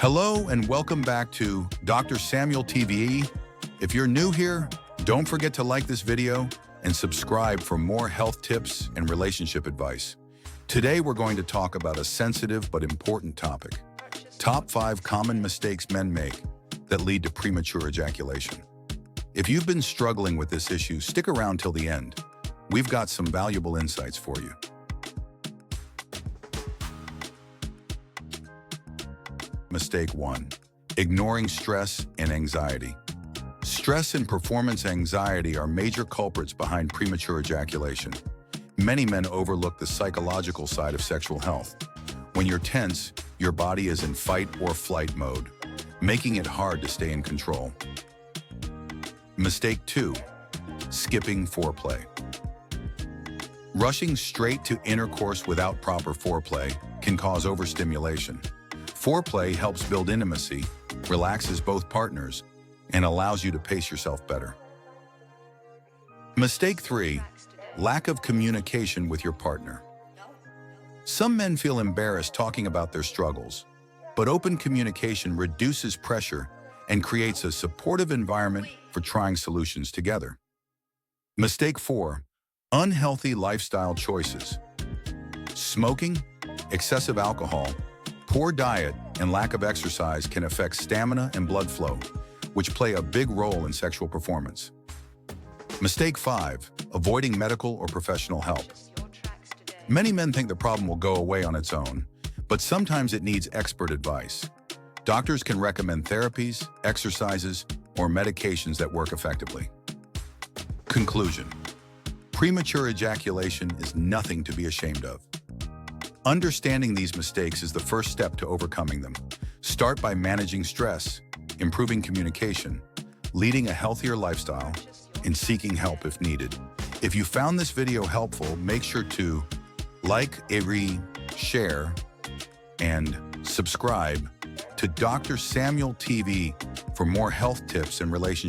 Hello and welcome back to Dr. Samuel TV. If you're new here, don't forget to like this video and subscribe for more health tips and relationship advice. Today we're going to talk about a sensitive but important topic. Top 5 common mistakes men make that lead to premature ejaculation. If you've been struggling with this issue, stick around till the end. We've got some valuable insights for you. Mistake 1. Ignoring stress and anxiety. Stress and performance anxiety are major culprits behind premature ejaculation. Many men overlook the psychological side of sexual health. When you're tense, your body is in fight or flight mode, making it hard to stay in control. Mistake 2. Skipping foreplay. Rushing straight to intercourse without proper foreplay can cause overstimulation. Foreplay helps build intimacy, relaxes both partners, and allows you to pace yourself better. Mistake 3. Lack of communication with your partner. Some men feel embarrassed talking about their struggles, but open communication reduces pressure and creates a supportive environment for trying solutions together. Mistake 4. Unhealthy lifestyle choices. Smoking, excessive alcohol, poor diet, and lack of exercise can affect stamina and blood flow, which play a big role in sexual performance. Mistake 5. Avoiding medical or professional help. Many men think the problem will go away on its own, but sometimes it needs expert advice. Doctors can recommend therapies, exercises, or medications that work effectively. Conclusion. Premature ejaculation is nothing to be ashamed of. Understanding these mistakes is the first step to overcoming them. Start by managing stress, improving communication, leading a healthier lifestyle, and seeking help if needed. If you found this video helpful, make sure to like, share, and subscribe to Dr. Samuel TV for more health tips and relationship